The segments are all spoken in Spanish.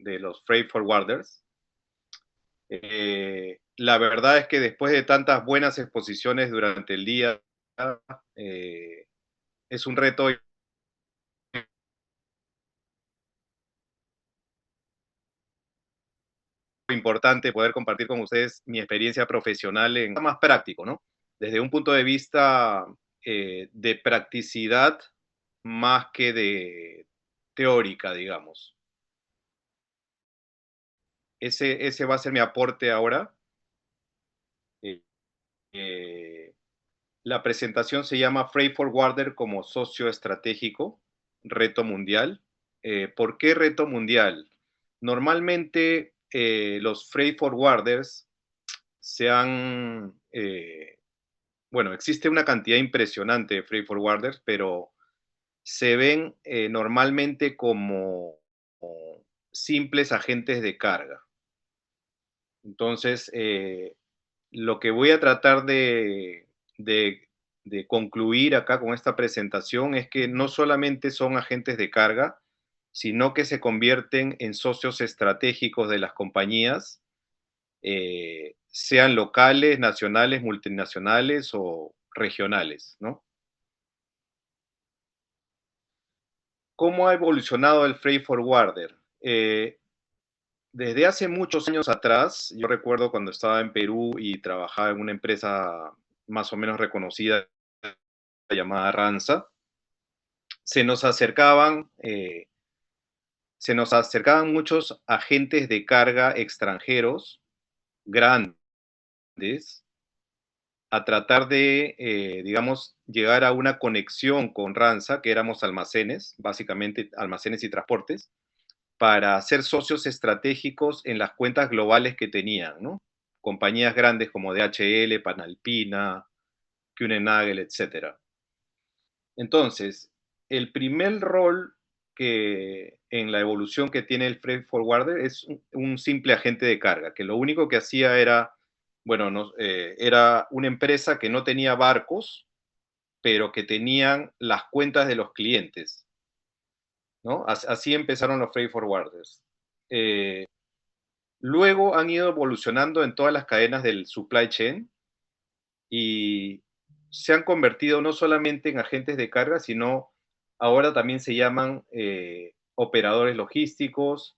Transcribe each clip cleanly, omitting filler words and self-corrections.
de los freight forwarders. La verdad es que después de tantas buenas exposiciones durante el día, eh, es un reto importante poder compartir con ustedes mi experiencia profesional en más práctico, ¿no? Desde un punto de vista de practicidad más que de teórica, digamos. Ese va a ser mi aporte ahora. Eh, eh, la presentación se llama Freight Forwarder como socio estratégico, reto mundial. ¿Por qué reto mundial? Normalmente los freight forwarders se han, bueno, existe una cantidad impresionante de freight forwarders, pero se ven normalmente como simples agentes de carga. Entonces, lo que voy a tratar de, de concluir acá con esta presentación es que no solamente son agentes de carga, sino que se convierten en socios estratégicos de las compañías, sean locales, nacionales, multinacionales o regionales, ¿no? ¿Cómo ha evolucionado el freight forwarder? Desde hace muchos años atrás, yo recuerdo cuando estaba en Perú y trabajaba en una empresa más o menos reconocida llamada Ranza, se nos acercaban, eh, se nos acercaban muchos agentes de carga extranjeros grandes a tratar de, digamos, llegar a una conexión con Ranza, que éramos almacenes, básicamente almacenes y transportes, para ser socios estratégicos en las cuentas globales que tenían, ¿no? Compañías grandes como DHL, Panalpina, Kuehne+Nagel, etcétera. Entonces, el primer rol que en la evolución que tiene el freight forwarder es un simple agente de carga, que lo único que hacía era, bueno, no, era una empresa que no tenía barcos, pero que tenían las cuentas de los clientes, ¿no? Así empezaron los freight forwarders. Eh, Luego han ido evolucionando en todas las cadenas del supply chain y se han convertido no solamente en agentes de carga, sino ahora también se llaman operadores logísticos,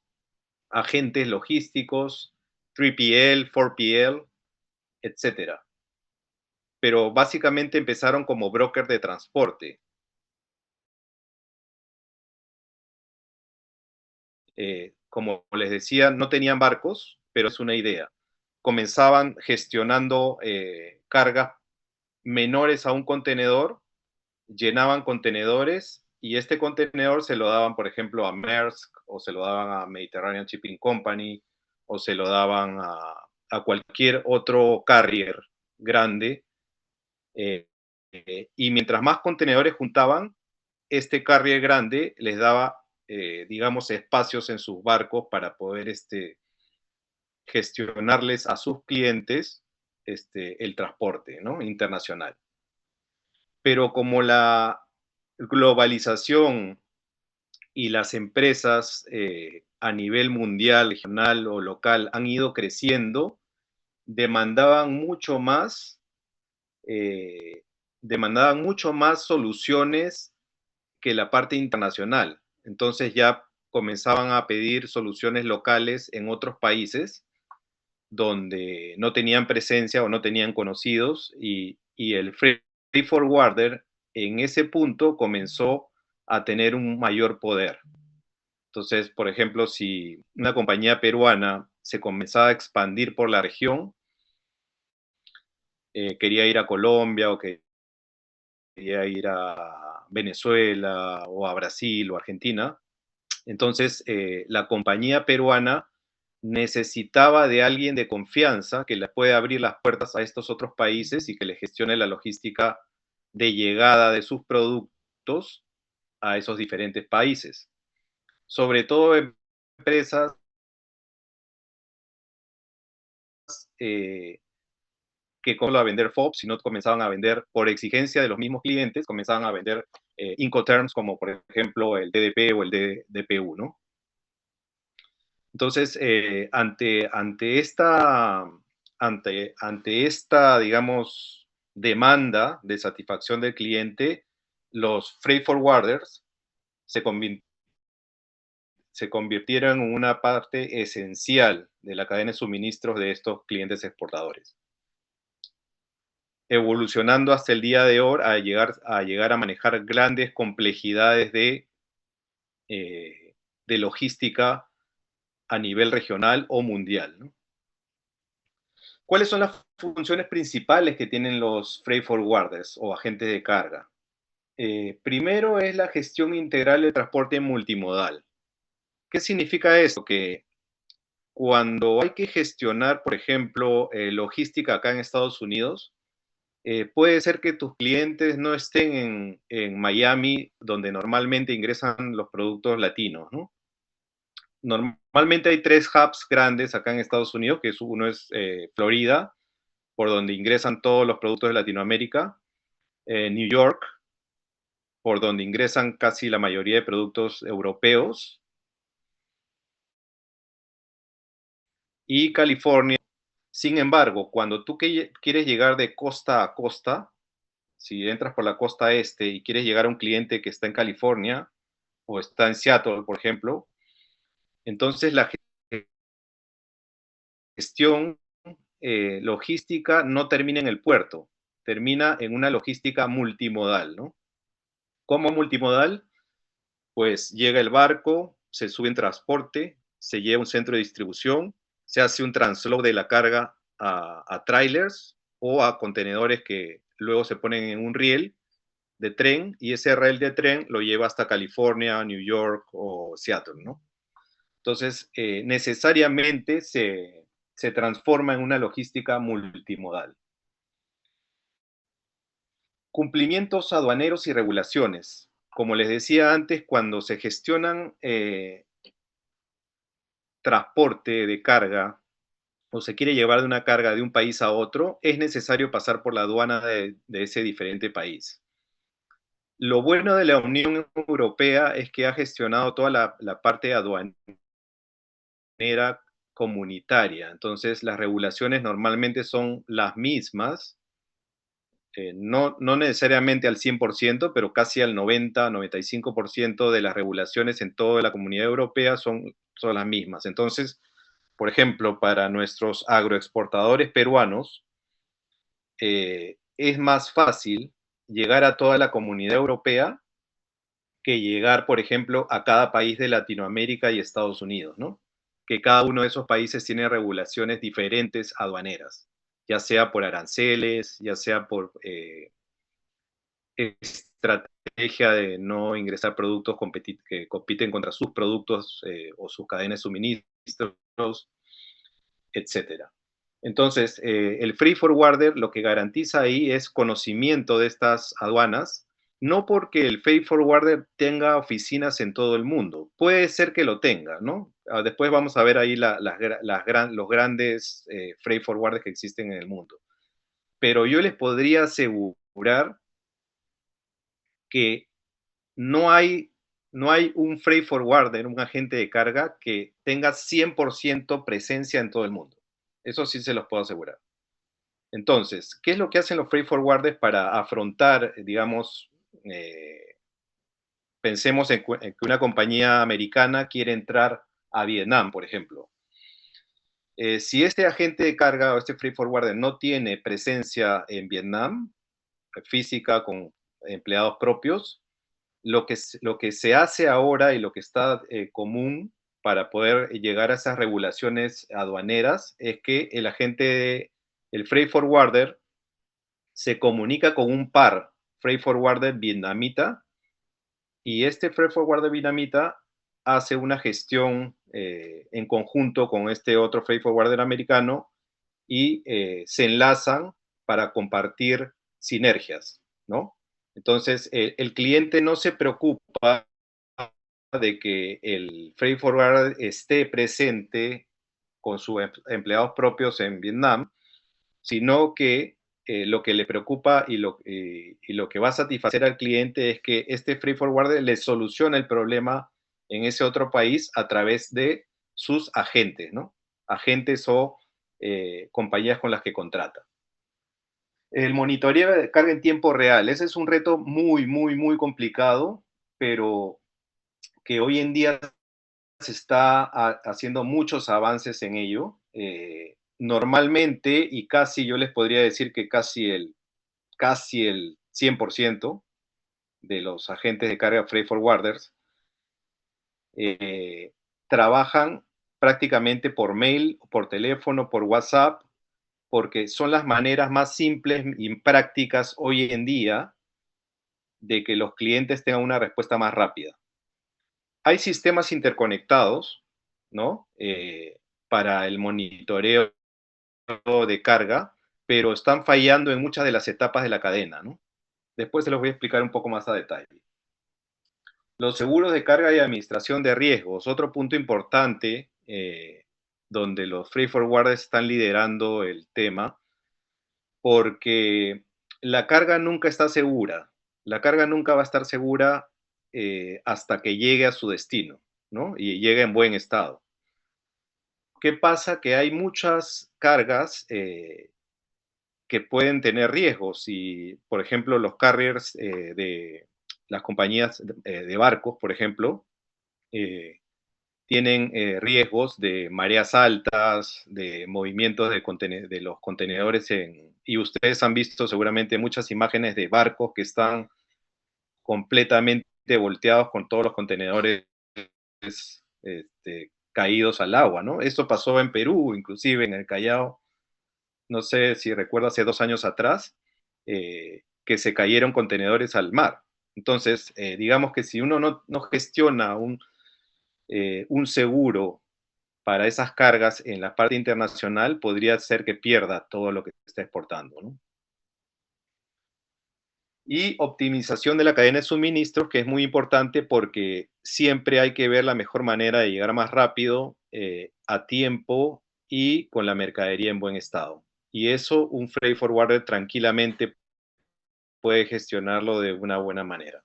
agentes logísticos, 3PL, 4PL, etcétera. Pero básicamente empezaron como broker de transporte. Como les decía, no tenían barcos, pero es una idea. Comenzaban gestionando cargas menores a un contenedor, llenaban contenedores y este contenedor se lo daban, por ejemplo, a Maersk o se lo daban a Mediterranean Shipping Company o se lo daban a cualquier otro carrier grande. Y mientras más contenedores juntaban, este carrier grande les daba, digamos, espacios en sus barcos para poder gestionarles a sus clientes el transporte, ¿no? Internacional. Pero como la globalización y las empresas a nivel mundial, regional o local han ido creciendo, demandaban mucho más, eh, demandaban mucho más soluciones que la parte internacional. Entonces ya comenzaban a pedir soluciones locales en otros países donde no tenían presencia o no tenían conocidos y el Free Forwarder en ese punto comenzó a tener un mayor poder. Entonces, por ejemplo, si una compañía peruana se comenzaba a expandir por la región, quería ir a Colombia o quería ir a Venezuela o a Brasil o Argentina, entonces la compañía peruana necesitaba de alguien de confianza que le pueda abrir las puertas a estos otros países y que le gestione la logística de llegada de sus productos a esos diferentes países. Sobre todo empresas eh, que comenzaban a vender FOB, sino comenzaban a vender por exigencia de los mismos clientes, comenzaban a vender Incoterms como por ejemplo el DDP o el DPU, ¿no? Entonces, ante esta, digamos, demanda de satisfacción del cliente, los freight forwarders se, convi- se convirtieron en una parte esencial de la cadena de suministros de estos clientes exportadores, evolucionando hasta el día de hoy a llegar a manejar grandes complejidades de logística a nivel regional o mundial, ¿no? ¿Cuáles son las funciones principales que tienen los freight forwarders o agentes de carga? Primero es la gestión integral del transporte multimodal. ¿Qué significa esto? Que cuando hay que gestionar, por ejemplo, logística acá en Estados Unidos, puede ser que tus clientes no estén en Miami, donde normalmente ingresan los productos latinos, ¿no? Normalmente hay tres hubs grandes acá en Estados Unidos, que uno es Florida, por donde ingresan todos los productos de Latinoamérica, New York, por donde ingresan casi la mayoría de productos europeos, y California. Sin embargo, cuando tú quieres llegar de costa a costa, si entras por la costa este y quieres llegar a un cliente que está en California o está en Seattle, por ejemplo, entonces la gestión logística no termina en el puerto, termina en una logística multimodal, ¿no? ¿Cómo multimodal? Pues llega el barco, se sube en transporte, se lleva a un centro de distribución, se hace un transload de la carga a trailers o a contenedores que luego se ponen en un riel de tren, y ese riel de tren lo lleva hasta California, New York o Seattle, ¿no? Entonces, necesariamente se transforma en una logística multimodal. Cumplimientos aduaneros y regulaciones. Como les decía antes, cuando se gestionan transporte de carga o se quiere llevar de una carga de un país a otro, es necesario pasar por la aduana de ese diferente país. Lo bueno de la Unión Europea es que ha gestionado toda la parte aduanera comunitaria. Entonces, las regulaciones normalmente son las mismas, no necesariamente al 100%, pero casi al 90-95% de las regulaciones en toda la Comunidad Europea son las mismas. Entonces, por ejemplo, para nuestros agroexportadores peruanos, es más fácil llegar a toda la Comunidad Europea que llegar, por ejemplo, a cada país de Latinoamérica y Estados Unidos, ¿no? Que cada uno de esos países tiene regulaciones diferentes aduaneras, ya sea por aranceles, ya sea por estrategia de no ingresar productos que compiten contra sus productos o sus cadenas de suministros, etcétera. Entonces, el free forwarder lo que garantiza ahí es conocimiento de estas aduanas, no porque el free forwarder tenga oficinas en todo el mundo. Puede ser que lo tenga, ¿no? Después vamos a ver ahí los grandes freight forwarders que existen en el mundo. Pero yo les podría asegurar que no hay, no hay un freight forwarder, un agente de carga que tenga 100% presencia en todo el mundo. Eso sí se los puedo asegurar. Entonces, ¿qué es lo que hacen los freight forwarders para afrontar, digamos, pensemos en que una compañía americana quiere entrar a Vietnam, por ejemplo? Si este agente de carga o este freight forwarder no tiene presencia en Vietnam, física con empleados propios, lo que se hace ahora y lo que está común para poder llegar a esas regulaciones aduaneras es que el freight forwarder se comunica con un freight forwarder vietnamita, y este freight forwarder vietnamita hace una gestión en conjunto con este otro freight forwarder americano y se enlazan para compartir sinergias, ¿no? Entonces, el cliente no se preocupa de que el freight forwarder esté presente con sus empleados propios en Vietnam, sino que lo que le preocupa y lo que va a satisfacer al cliente es que este freight forwarder le soluciona el problema en ese otro país a través de sus agentes, ¿no? Agentes o compañías con las que contrata. El monitoreo de carga en tiempo real, ese es un reto muy, muy, muy complicado, pero que hoy en día se está haciendo muchos avances en ello. Normalmente, y casi yo les podría decir que casi el 100% de los agentes de carga freight forwarders eh, trabajan prácticamente por mail, por teléfono, por WhatsApp, porque son las maneras más simples y prácticas hoy en día de que los clientes tengan una respuesta más rápida. Hay sistemas interconectados, ¿no? Para el monitoreo de carga, pero están fallando en muchas de las etapas de la cadena, ¿no? Después se los voy a explicar un poco más a detalle. Los seguros de carga y administración de riesgos, otro punto importante donde los freight forwarders están liderando el tema, porque la carga nunca está segura. La carga nunca va a estar segura hasta que llegue a su destino, ¿no? Y llegue en buen estado. ¿Qué pasa? Que hay muchas cargas que pueden tener riesgos y, por ejemplo, los carriers de las compañías de barcos, por ejemplo, eh, tienen riesgos de mareas altas, de movimientos de los contenedores y ustedes han visto seguramente muchas imágenes de barcos que están completamente volteados con todos los contenedores caídos al agua, ¿no? Esto pasó en Perú, inclusive en el Callao, no sé si recuerdo hace 2 años atrás, que se cayeron contenedores al mar. Entonces, digamos que si uno no gestiona un seguro para esas cargas en la parte internacional, podría ser que pierda todo lo que está exportando, ¿no? Y optimización de la cadena de suministros, que es muy importante porque siempre hay que ver la mejor manera de llegar más rápido, a tiempo y con la mercadería en buen estado. Y eso un freight forwarder tranquilamente puede gestionarlo de una buena manera.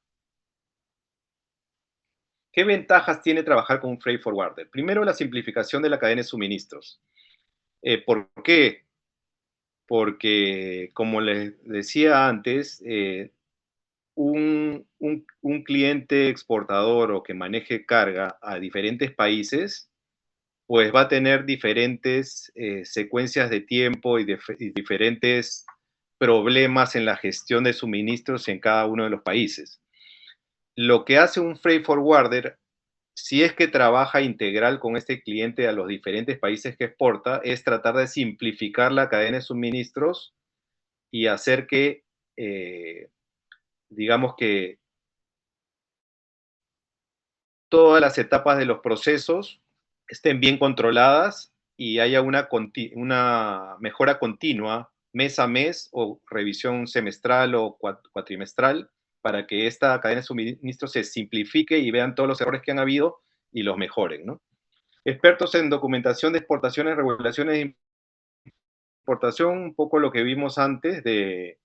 ¿Qué ventajas tiene trabajar con un freight forwarder? Primero, la simplificación de la cadena de suministros. ¿Por qué? Porque, como les decía antes, un cliente exportador o que maneje carga a diferentes países, pues va a tener diferentes secuencias de tiempo y diferentes problemas en la gestión de suministros en cada uno de los países. Lo que hace un freight forwarder, si es que trabaja integral con este cliente a los diferentes países que exporta, es tratar de simplificar la cadena de suministros y hacer que, digamos que todas las etapas de los procesos estén bien controladas y haya una mejora continua mes a mes o revisión semestral o cuatrimestral para que esta cadena de suministro se simplifique y vean todos los errores que han habido y los mejoren, ¿no? Expertos en documentación de exportaciones, regulaciones de importación, un poco lo que vimos antes de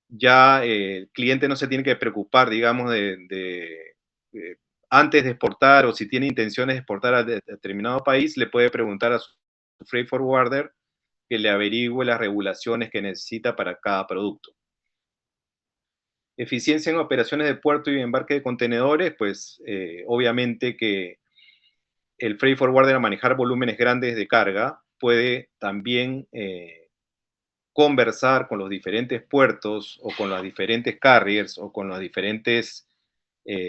ya el cliente no se tiene que preocupar, digamos, de antes de exportar o si tiene intenciones de exportar a determinado país, le puede preguntar a su freight forwarder que le averigüe las regulaciones que necesita para cada producto. Eficiencia en operaciones de puerto y embarque de contenedores, pues obviamente que el freight forwarder a manejar volúmenes grandes de carga puede también conversar con los diferentes puertos o con los diferentes carriers o con los diferentes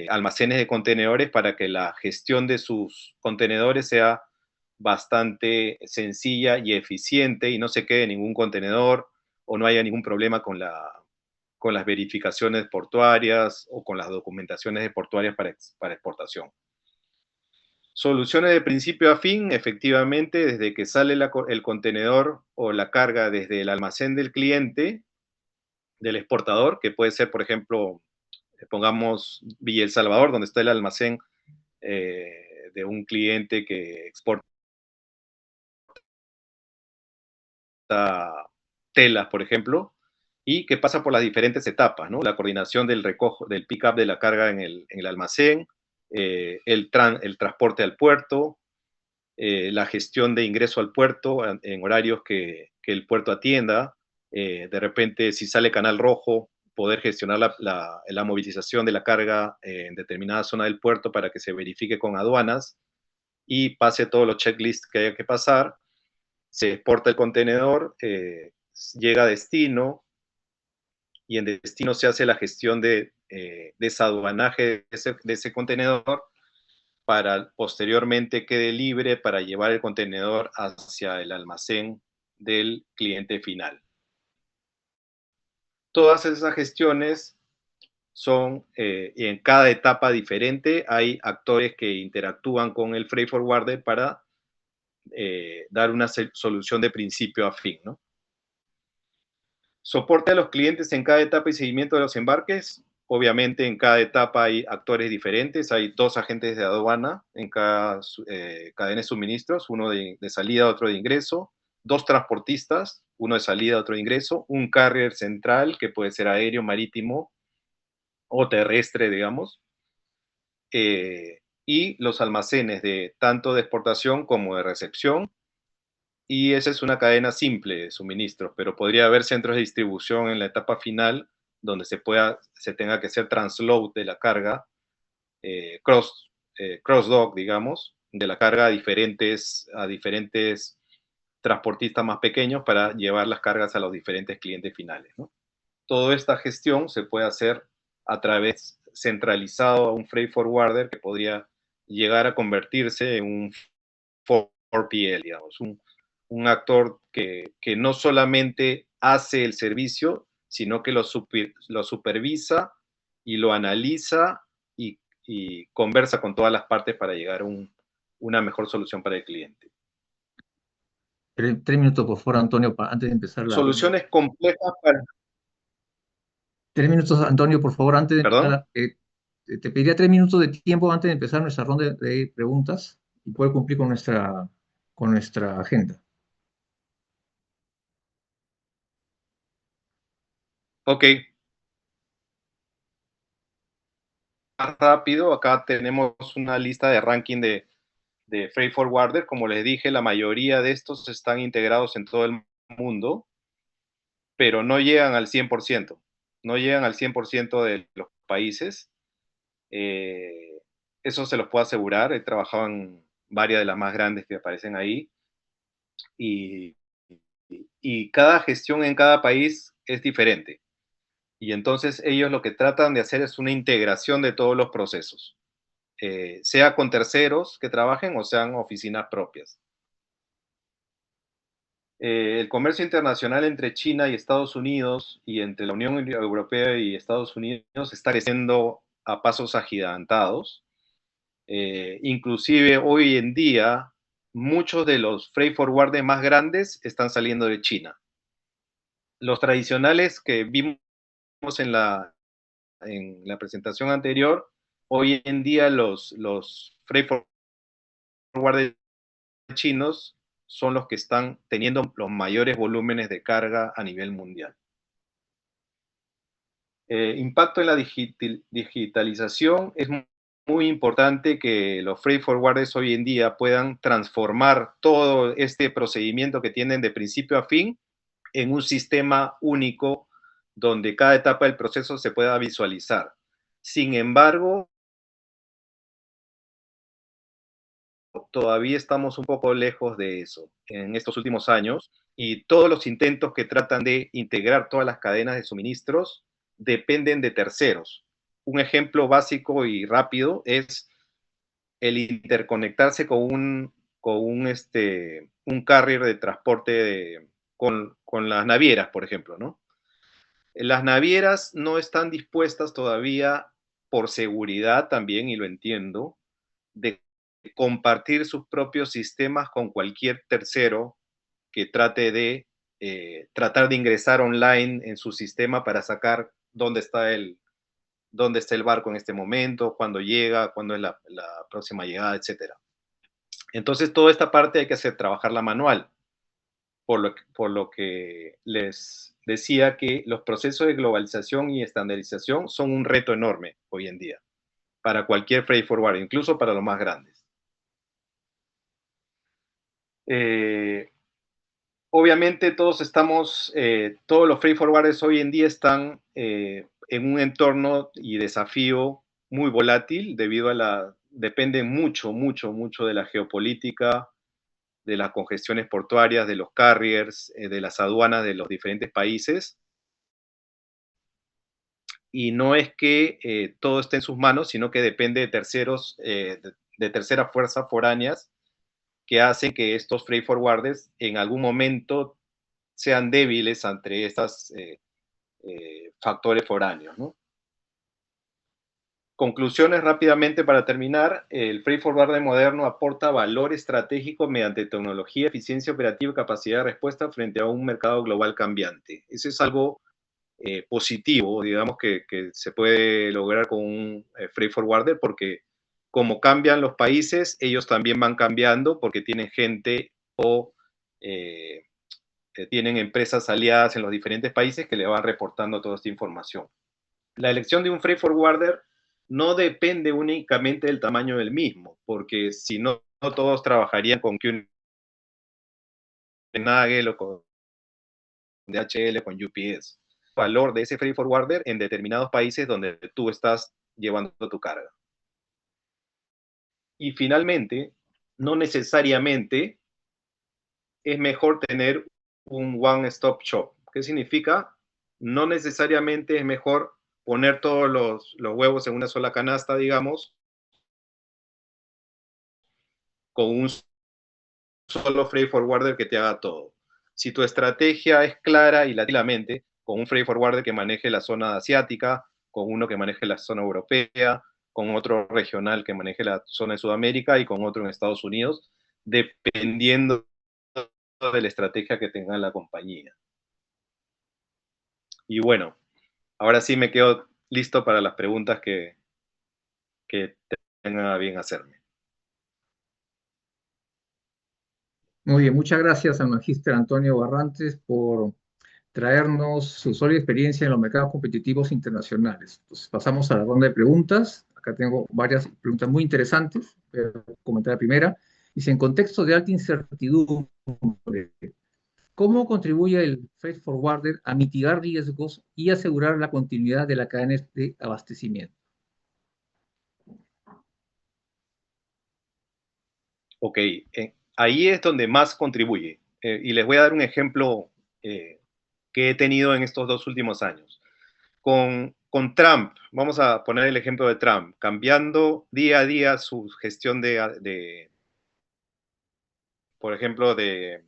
almacenes de contenedores para que la gestión de sus contenedores sea bastante sencilla y eficiente y no se quede ningún contenedor o no haya ningún problema con las verificaciones portuarias o con las documentaciones de portuarias para exportación. Soluciones de principio a fin, efectivamente, desde que sale el contenedor o la carga desde el almacén del cliente, del exportador, que puede ser, por ejemplo, pongamos Villa El Salvador, donde está el almacén de un cliente que exporta telas, por ejemplo, y que pasa por las diferentes etapas, ¿no? La coordinación del pick-up de la carga en el almacén, el transporte al puerto, la gestión de ingreso al puerto en horarios que el puerto atienda, de repente si sale canal rojo, poder gestionar la movilización de la carga en determinada zona del puerto para que se verifique con aduanas y pase todos los checklists que haya que pasar, se exporta el contenedor, llega a destino y en destino se hace la gestión de desaduanaje de ese contenedor para posteriormente quede libre para llevar el contenedor hacia el almacén del cliente final. Todas esas gestiones son, y en cada etapa diferente hay actores que interactúan con el freight forwarder para dar una solución de principio a fin, ¿no? Soporte a los clientes en cada etapa y seguimiento de los embarques. Obviamente en cada etapa hay actores diferentes, hay 2 agentes de aduana en cada cadena de suministros, uno de salida, otro de ingreso, 2 transportistas, uno de salida, otro de ingreso, un carrier central que puede ser aéreo, marítimo o terrestre, digamos, y los almacenes de tanto de exportación como de recepción, y esa es una cadena simple de suministros, pero podría haber centros de distribución en la etapa final donde se tenga que hacer transload de la carga, cross-dock, digamos, de la carga a diferentes transportistas más pequeños para llevar las cargas a los diferentes clientes finales, ¿no? Toda esta gestión se puede hacer a través centralizado a un freight forwarder que podría llegar a convertirse en un 4PL, digamos, un actor que no solamente hace el servicio, sino que lo supervisa y lo analiza y conversa con todas las partes para llegar a una mejor solución para el cliente. 3 minutos, por favor, Antonio, antes de empezar la ronda. Soluciones complejas para... 3 minutos, Antonio, por favor, antes de ¿Perdón? empezar. Te pediría 3 minutos de tiempo antes de empezar nuestra ronda de preguntas y poder cumplir con nuestra agenda. Ok. Más rápido, acá tenemos una lista de ranking de freight forwarder. Como les dije, la mayoría de estos están integrados en todo el mundo, pero no llegan al 100%. No llegan al 100% de los países. Eh, Eso se los puedo asegurar. He trabajado en varias de las más grandes que aparecen ahí. Y, y cada gestión en cada país es diferente. Y entonces ellos lo que tratan de hacer es una integración de todos los procesos, sea con terceros que trabajen o sean oficinas propias. El comercio internacional entre China y Estados Unidos y entre la Unión Europea y Estados Unidos está creciendo a pasos agigantados. Inclusive hoy en día muchos de los freight forwarders más grandes están saliendo de China. Los tradicionales que vimos en la presentación anterior, hoy en día los freight forwarders chinos son los que están teniendo los mayores volúmenes de carga a nivel mundial. Impacto en la digitalización. Es muy importante que los freight forwarders hoy en día puedan transformar todo este procedimiento que tienen de principio a fin en un sistema único donde cada etapa del proceso se pueda visualizar. Sin embargo, todavía estamos un poco lejos de eso en estos últimos años, y todos los intentos que tratan de integrar todas las cadenas de suministros dependen de terceros. Un ejemplo básico y rápido es el interconectarse con un carrier de transporte con las navieras, por ejemplo, ¿no? Las navieras no están dispuestas todavía, por seguridad también, y lo entiendo, de compartir sus propios sistemas con cualquier tercero que trate de tratar de ingresar online en su sistema para sacar dónde está el barco en este momento, cuándo llega, cuándo es la próxima llegada, etcétera. Entonces, toda esta parte hay que hacer trabajarla manual, por lo que les decía que los procesos de globalización y estandarización son un reto enorme hoy en día para cualquier freight forwarder, incluso para los más grandes. Eh, Obviamente todos los freight forwarders hoy en día están en un entorno y desafío muy volátil depende mucho, mucho, mucho de la geopolítica, de las congestiones portuarias, de los carriers, de las aduanas de los diferentes países. Y no es que todo esté en sus manos, sino que depende de terceros, de terceras fuerzas foráneas que hacen que estos freight forwarders en algún momento sean débiles ante estos factores foráneos, ¿no? Conclusiones rápidamente para terminar. El freight forwarder moderno aporta valor estratégico mediante tecnología, eficiencia operativa y capacidad de respuesta frente a un mercado global cambiante. Eso es algo positivo, digamos, que se puede lograr con un freight forwarder porque como cambian los países, ellos también van cambiando porque tienen gente o eh, tienen empresas aliadas en los diferentes países que le van reportando toda esta información. La elección de un freight forwarder no depende únicamente del tamaño del mismo, porque si no, no todos trabajarían con Nagel o con DHL o con UPS. El valor de ese freight forwarder en determinados países donde tú estás llevando tu carga. Y finalmente, no necesariamente es mejor tener un one-stop shop. ¿Qué significa? No necesariamente es mejor poner todos los huevos en una sola canasta, digamos, con un solo freight forwarder que te haga todo. Si tu estrategia es clara y latilamente, con un freight forwarder que maneje la zona asiática, con uno que maneje la zona europea, con otro regional que maneje la zona de Sudamérica y con otro en Estados Unidos, dependiendo de la estrategia que tenga la compañía. Y bueno, ahora sí me quedo listo para las preguntas que tengan a bien hacerme. Muy bien, muchas gracias al magíster Antonio Barrantes por traernos su sólida experiencia en los mercados competitivos internacionales. Entonces, pasamos a la ronda de preguntas. Acá tengo varias preguntas muy interesantes. Voy a comentar la primera. Dice, en contexto de alta incertidumbre, ¿cómo contribuye el freight forwarder a mitigar riesgos y asegurar la continuidad de la cadena de abastecimiento? Ok, ahí es donde más contribuye. Y les voy a dar un ejemplo que he tenido en estos 2 últimos años. Con Trump, vamos a poner el ejemplo de Trump, cambiando día a día su gestión por ejemplo, de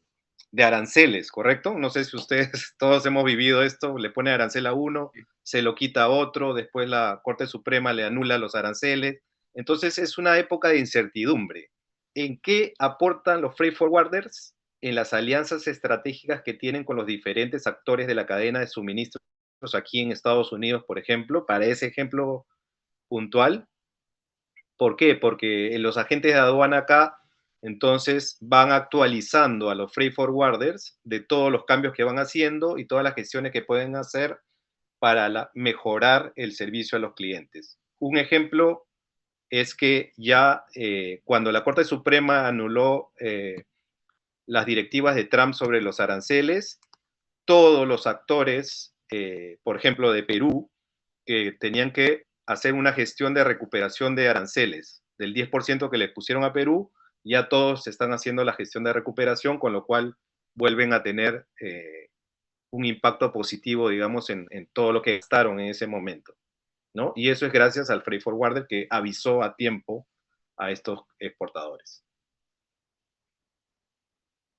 aranceles, ¿correcto? No sé si ustedes todos hemos vivido esto, le pone arancel a uno, se lo quita a otro, después la Corte Suprema le anula los aranceles. Entonces es una época de incertidumbre. ¿En qué aportan los freight forwarders? En las alianzas estratégicas que tienen con los diferentes actores de la cadena de suministros aquí en Estados Unidos, por ejemplo, para ese ejemplo puntual. ¿Por qué? Porque los agentes de aduana acá entonces van actualizando a los freight forwarders de todos los cambios que van haciendo y todas las gestiones que pueden hacer para mejorar el servicio a los clientes. Un ejemplo es que ya cuando la Corte Suprema anuló las directivas de Trump sobre los aranceles, todos los actores, por ejemplo, de Perú, que tenían que hacer una gestión de recuperación de aranceles del 10% que le pusieron a Perú, ya todos están haciendo la gestión de recuperación, con lo cual vuelven a tener un impacto positivo, digamos, en todo lo que gastaron en ese momento, ¿no? Y eso es gracias al freight forwarder que avisó a tiempo a estos exportadores.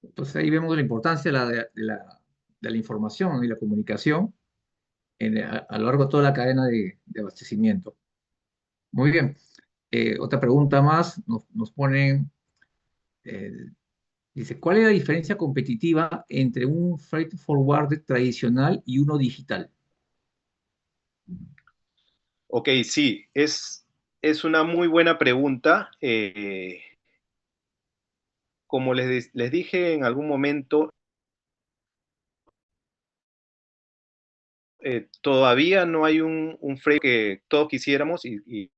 Entonces ahí vemos la importancia de la información y la comunicación a lo largo de toda la cadena de abastecimiento. Muy bien. Otra pregunta más nos ponen, eh, dice, ¿cuál es la diferencia competitiva entre un freight forwarder tradicional y uno digital? Ok, sí, es una muy buena pregunta. Como les dije en algún momento, todavía no hay un freight que todos quisiéramos y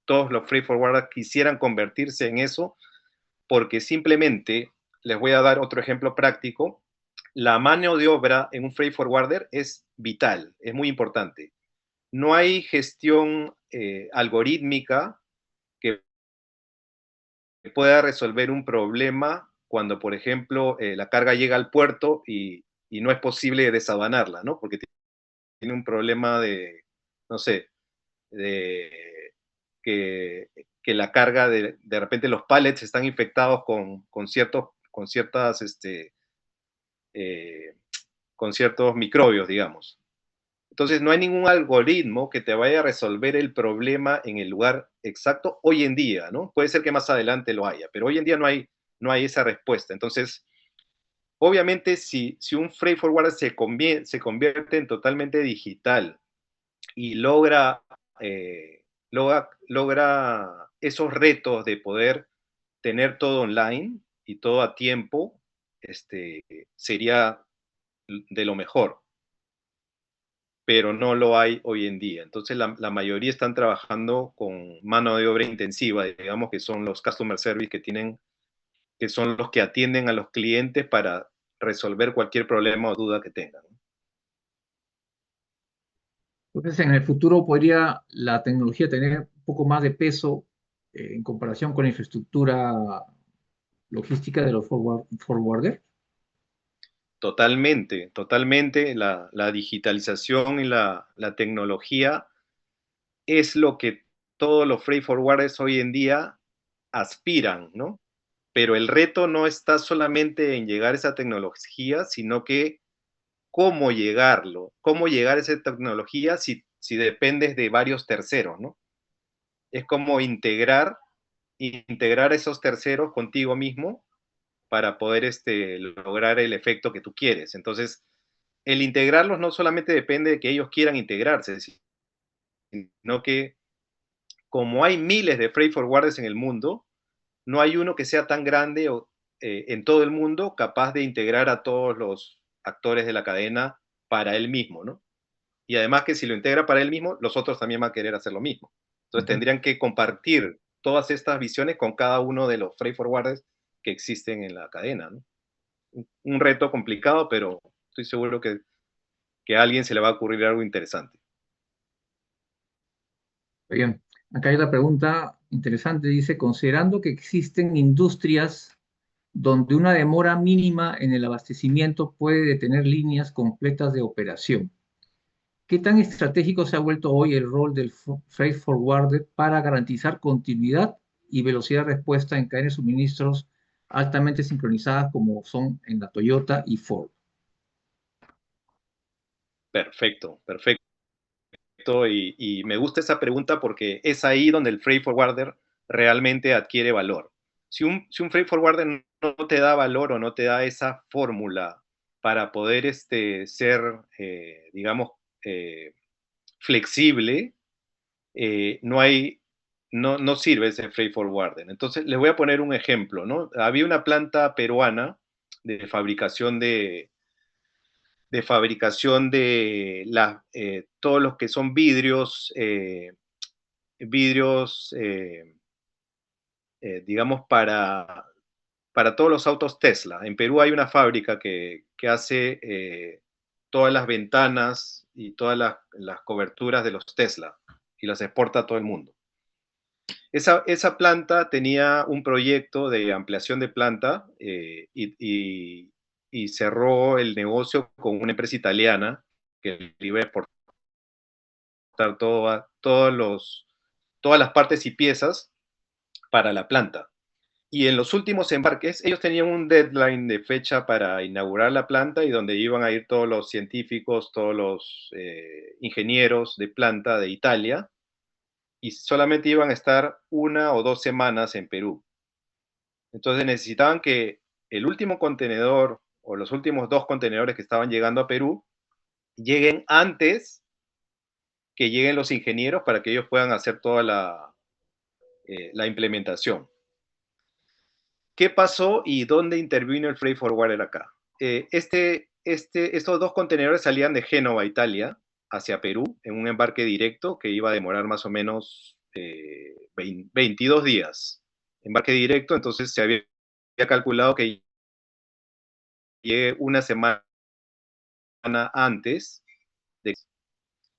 todos los freight forwarders quisieran convertirse en eso, porque simplemente, les voy a dar otro ejemplo práctico, la mano de obra en un freight forwarder es vital, es muy importante. No hay gestión algorítmica que pueda resolver un problema cuando, por ejemplo, la carga llega al puerto y no es posible desabanarla, ¿no? Porque tiene un problema de, no sé, de que la carga de repente los pallets están infectados con ciertas, eh, con ciertos microbios, digamos. Entonces, no hay ningún algoritmo que te vaya a resolver el problema en el lugar exacto hoy en día, ¿no? Puede ser que más adelante lo haya, pero hoy en día no hay esa respuesta. Entonces, obviamente, si un freight forwarder se convierte en totalmente digital y logra esos retos de poder tener todo online y todo a tiempo, sería de lo mejor, pero no lo hay hoy en día. Entonces, la mayoría están trabajando con mano de obra intensiva, digamos que son los customer service que son los que atienden a los clientes para resolver cualquier problema o duda que tengan. Entonces, en el futuro podría la tecnología tener un poco más de peso en comparación con la infraestructura logística de los forwarder. Totalmente, totalmente. La digitalización y la tecnología es lo que todos los freight forwarders hoy en día aspiran, ¿no? Pero el reto no está solamente en llegar a esa tecnología, sino que cómo llegar a esa tecnología si dependes de varios terceros, ¿no? Es como integrar esos terceros contigo mismo para poder lograr el efecto que tú quieres. Entonces, el integrarlos no solamente depende de que ellos quieran integrarse, sino que como hay miles de freight forwarders en el mundo, no hay uno que sea tan grande en todo el mundo capaz de integrar a todos los actores de la cadena para él mismo, ¿no? Y además que si lo integra para él mismo, los otros también van a querer hacer lo mismo. Entonces Ujú. tendrían que compartir todas estas visiones con cada uno de los freight forwarders que existen en la cadena, ¿no? Un reto complicado, pero estoy seguro que a alguien se le va a ocurrir algo interesante. Bien, acá hay otra pregunta interesante. Dice, considerando que existen industrias donde una demora mínima en el abastecimiento puede detener líneas completas de operación, ¿qué tan estratégico se ha vuelto hoy el rol del freight forwarder para garantizar continuidad y velocidad de respuesta en cadenas de suministros altamente sincronizadas como son en la Toyota y Ford? Perfecto, perfecto. Y me gusta esa pregunta porque es ahí donde el freight forwarder realmente adquiere valor. Si un freight forwarder no te da valor o no te da esa fórmula para poder ser, digamos, eh, flexible, no sirve ese freight forwarder. Entonces, les voy a poner un ejemplo, ¿no? Había una planta peruana de fabricación de todos los que son vidrios, digamos, para todos los autos Tesla. En Perú hay una fábrica que hace todas las ventanas y todas las coberturas de los Tesla y las exporta a todo el mundo. Esa planta tenía un proyecto de ampliación de planta y cerró el negocio con una empresa italiana que le iba a exportar todas las partes y piezas para la planta. Y en los últimos embarques, ellos tenían un deadline de fecha para inaugurar la planta y donde iban a ir todos los científicos, todos los ingenieros de planta de Italia, y solamente iban a estar 1 o 2 semanas en Perú. Entonces necesitaban que el último contenedor o los últimos 2 contenedores que estaban llegando a Perú lleguen antes que lleguen los ingenieros para que ellos puedan hacer toda la implementación. ¿Qué pasó y dónde intervino el freight forwarder acá? Estos 2 contenedores salían de Génova, Italia, hacia Perú, en un embarque directo que iba a demorar más o menos 22 días. Embarque directo, entonces se había calculado que llegue una semana antes.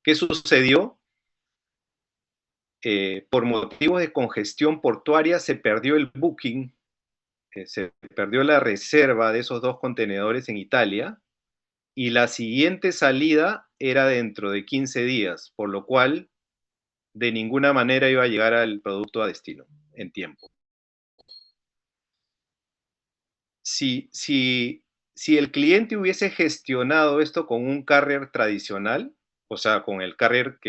¿Qué sucedió? Por motivos de congestión portuaria se perdió el booking, se perdió la reserva de esos 2 contenedores en Italia, y la siguiente salida era dentro de 15 días, por lo cual de ninguna manera iba a llegar al producto a destino en tiempo. Si el cliente hubiese gestionado esto con un carrier tradicional, o sea, con el carrier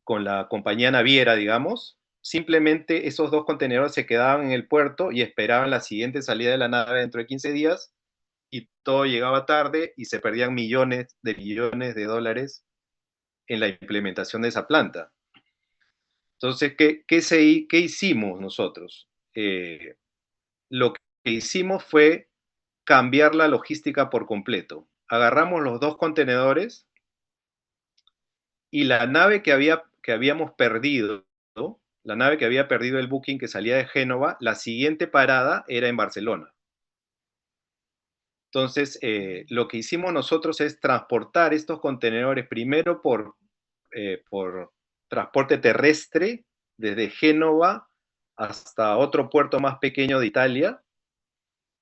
con la compañía naviera, digamos, simplemente esos 2 contenedores se quedaban en el puerto y esperaban la siguiente salida de la nave dentro de 15 días, y todo llegaba tarde y se perdían millones de dólares en la implementación de esa planta. Entonces, ¿qué hicimos nosotros? Lo que hicimos fue cambiar la logística por completo. Agarramos los 2 contenedores y la nave que habíamos perdido, ¿no? La nave que había perdido el booking, que salía de Génova, la siguiente parada era en Barcelona. Entonces, lo que hicimos nosotros es transportar estos contenedores primero por transporte terrestre desde Génova hasta otro puerto más pequeño de Italia,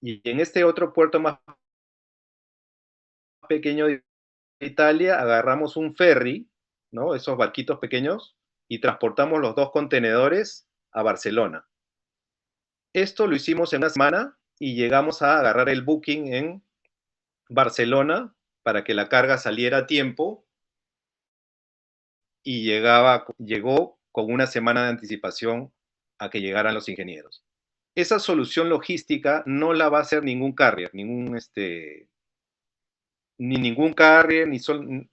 y en este otro puerto más pequeño de Italia agarramos un ferry, ¿no? Esos barquitos pequeños, y transportamos los 2 contenedores a Barcelona. Esto lo hicimos en una semana y llegamos a agarrar el booking en Barcelona para que la carga saliera a tiempo, y llegó con una semana de anticipación a que llegaran los ingenieros. Esa solución logística no la va a hacer ningún carrier, ni ningún carrier,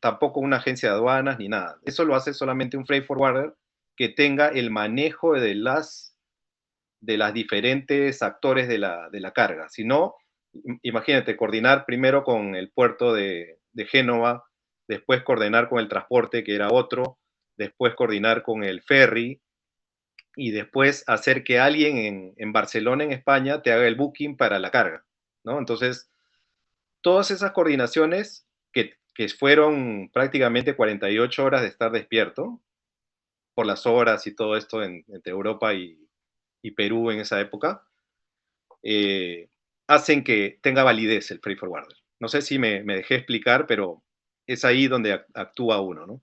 tampoco una agencia de aduanas, ni nada. Eso lo hace solamente un freight forwarder que tenga el manejo de las diferentes actores de la carga. Si no, imagínate, coordinar primero con el puerto de Génova, después coordinar con el transporte, que era otro, después coordinar con el ferry, y después hacer que alguien en Barcelona, en España, te haga el booking para la carga, ¿no? Entonces, todas esas coordinaciones que fueron prácticamente 48 horas de estar despierto, por las horas y todo esto entre Europa y Perú en esa época, eh, hacen que tenga validez el freight forwarder. No sé si me dejé explicar, pero es ahí donde actúa uno, ¿no?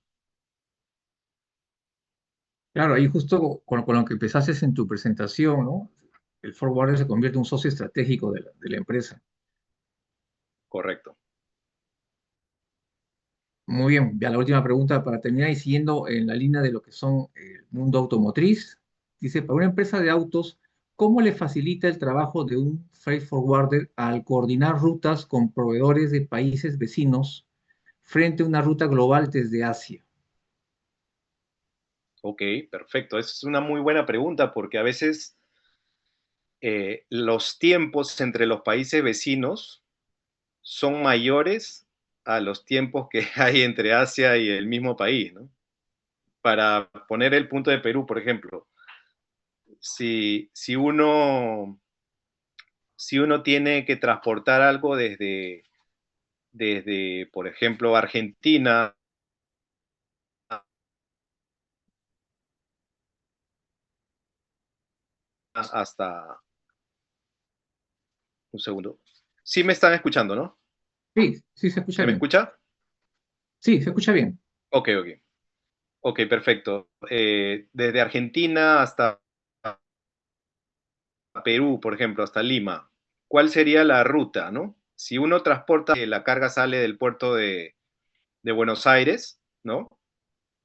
Claro, ahí justo con lo que empezaste en tu presentación, ¿no? El forwarder se convierte en un socio estratégico de la empresa. Correcto. Muy bien, ya la última pregunta para terminar y siguiendo en la línea de lo que son el mundo automotriz. Dice, para una empresa de autos, ¿cómo le facilita el trabajo de un freight forwarder al coordinar rutas con proveedores de países vecinos frente a una ruta global desde Asia? Ok, perfecto. Esa es una muy buena pregunta, porque a veces los tiempos entre los países vecinos son mayores a los tiempos que hay entre Asia y el mismo país, ¿no? Para poner el punto de Perú, por ejemplo, si uno tiene que transportar algo desde, por ejemplo, Argentina hasta, un segundo, sí me están escuchando, ¿no? Sí, sí se escucha ¿Se me bien. escucha? Sí, se escucha bien. Ok, ok. Ok, perfecto. Desde Argentina hasta Perú, por ejemplo, hasta Lima, ¿cuál sería la ruta, no? Si uno transporta, la carga sale del puerto de Buenos Aires, ¿no?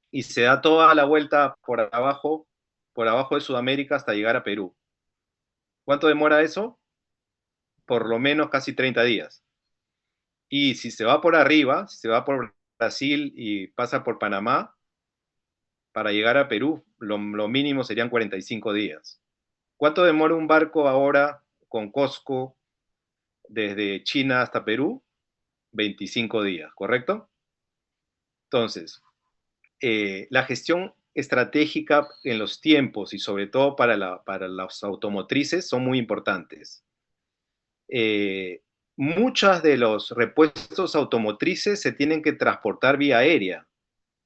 Y se da toda la vuelta por abajo de Sudamérica hasta llegar a Perú. ¿Cuánto demora eso? Por lo menos casi 30 días. Y si se va por arriba, si se va por Brasil y pasa por Panamá, para llegar a Perú, lo mínimo serían 45 días. ¿Cuánto demora un barco ahora con Costco desde China hasta Perú? 25 días, ¿correcto? Entonces, la gestión estratégica en los tiempos y sobre todo para las automotrices son muy importantes. Eh, Muchas de los repuestos automotrices se tienen que transportar vía aérea,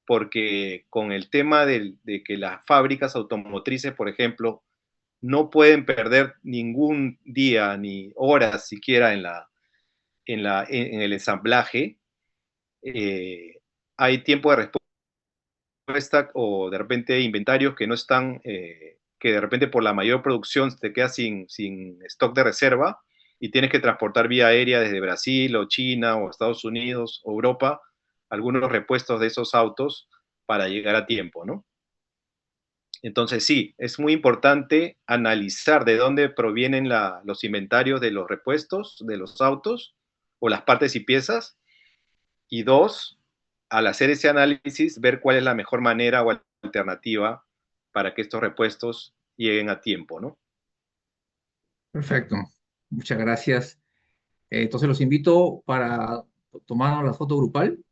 porque con el tema de que las fábricas automotrices, por ejemplo, no pueden perder ningún día ni horas siquiera en el ensamblaje, hay tiempo de respuesta o de repente inventarios que no están, que de repente por la mayor producción te quedas sin stock de reserva y tienes que transportar vía aérea desde Brasil o China o Estados Unidos o Europa algunos repuestos de esos autos para llegar a tiempo, ¿no? Entonces sí, es muy importante analizar de dónde provienen los inventarios de los repuestos de los autos o las partes y piezas. Y dos, al hacer ese análisis, ver cuál es la mejor manera o alternativa para que estos repuestos lleguen a tiempo, ¿no? Perfecto. Muchas gracias. Entonces los invito para tomarnos la foto grupal.